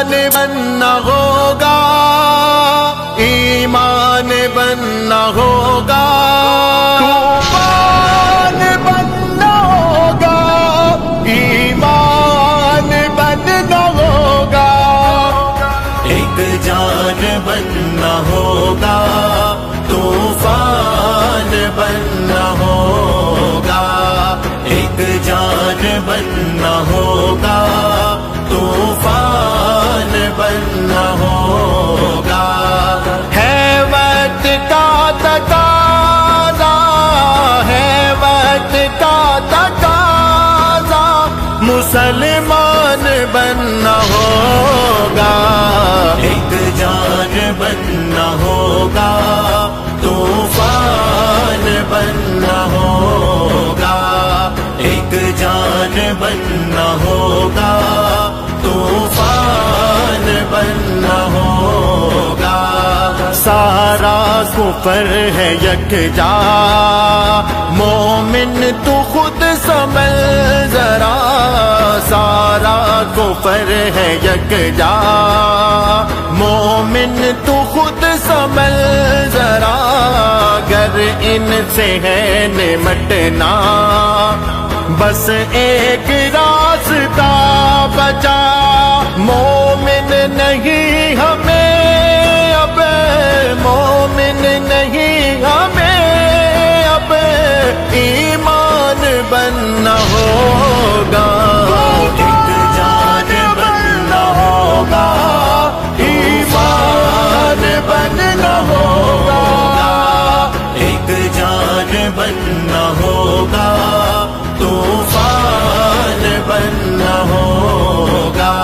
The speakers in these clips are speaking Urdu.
طوفان بننا ہوگا، ایمان بننا ہوگا، طوفان بننا ہوگا، ایمان بننا ہوگا، ایک جان بننا ہوگا، طوفان بننا ہوگا، ایک جان بننا ہوگا، طوفان بننا ہوگا، ہے وقت کا تقاضا، ہے وقت کا تقاضا، مسلمان بننا ہوگا، ایک جان بننا ہوگا، طوفان بننا ہوگا، ایک جان بننا ہوگا، طوفان بننا ہوگا، سارا کفر ہے یکجا، مومن تو خود سنبھل ذرا، سارا کفر ہے یکجا، مومن تو خود سنبھل ذرا، گر ان سے ہے نمٹنا، بس ایک راستہ بچا، مومن نہیں ہمیں اب، مومن نہیں ہمیں اب، ایمان بننا ہوگا، ایک جان بننا ہوگا، ایمان بننا ہوگا، ایک جان بننا ہوگا، طوفان بننا ہوگا،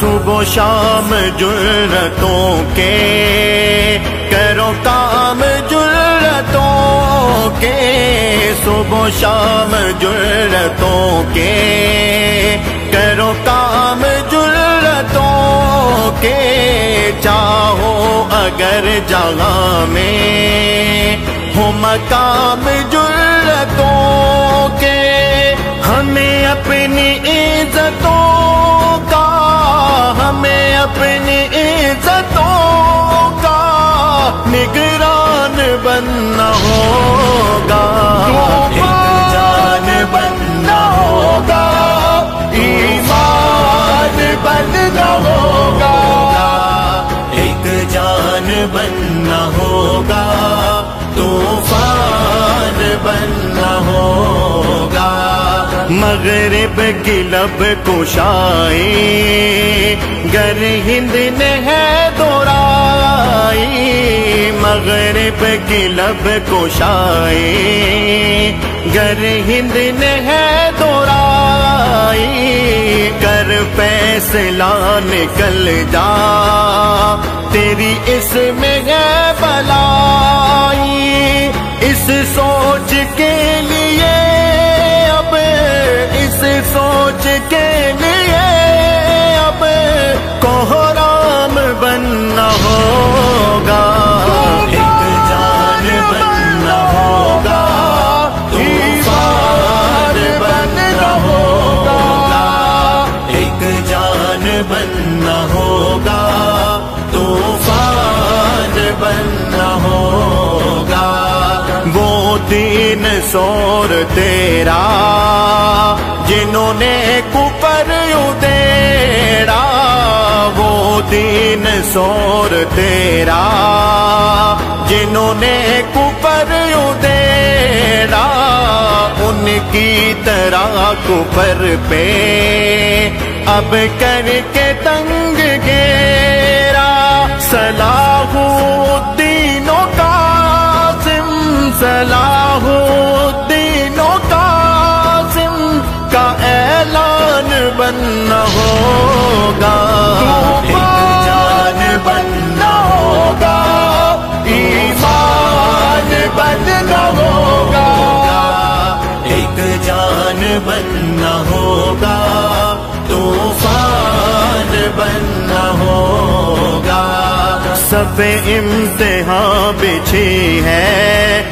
صبح و شام جرتوں کے کرو کام جرتوں کے، صبح و شام جرتوں کے کرو کام جرتوں کے، چاہو اگر جہاں میں ہو مقام جرتوں کے، ہمیں اپنی عزتوں کا، ہمیں اپنی عزتوں کا نگران بننا ہوگا، ایک جان بننا ہوگا، ایمان بننا ہوگا، ایک جان بننا ہوگا، طوفان بننا ہوگا، مغرب کی لب کشائی گر ہند نے ہے دورائی، مغرب کی لب کشائی گر ہند نے ہے دورائی، کر فیصلہ نکل جا تیری اس میں ہے بلائی، اس سوچ کے لیے اب، اس سوچ کے لیے اب کوہرام بننا ہوگا، ایک جان بننا ہوگا، طوفان بننا ہوگا، ایک جان بننا ہوگا، طوفان بننا ہوگا، وہ دین سور تیرا جنہوں نے کفر ادھیڑا، وہ دین سور تیرا جنہوں نے کفر ادھیڑا، ان کی طرح کفر پہ اب کر کے تنگ گھیرا، صلاح الدین و قاسم، صلاح الدین و قاسم کا اعلان بننا ہوگا، ایک جان بننا ہوگا، ایمان بننا ہوگا، ایک جان بننا ہوگا، طوفان بننا ہوگا، سب امتحان بچھی ہے،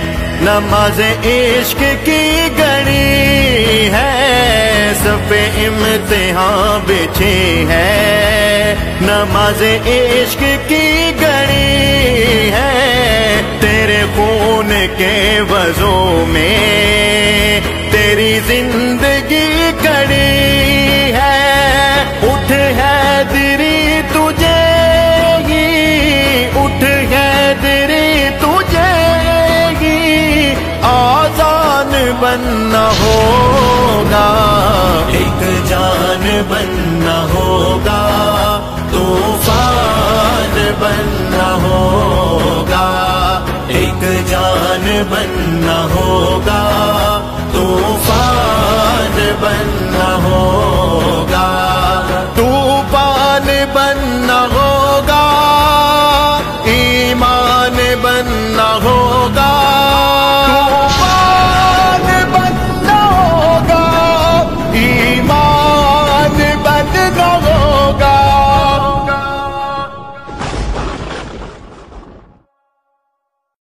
نماز عشق کی گھڑی ہے، سب امتحان بچھی ہے، نماز عشق کی گھڑی ہے، تیرے خون کے وضو میں تیری زندگی کڑی ہے، اٹھ حیدری تجھے ہی، اٹھ حیدری تجھے ہی آذان بننا ہوگا، ایک جان بننا ہوگا، طوفان بننا ہوگا، ایک جان بننا ہوگا،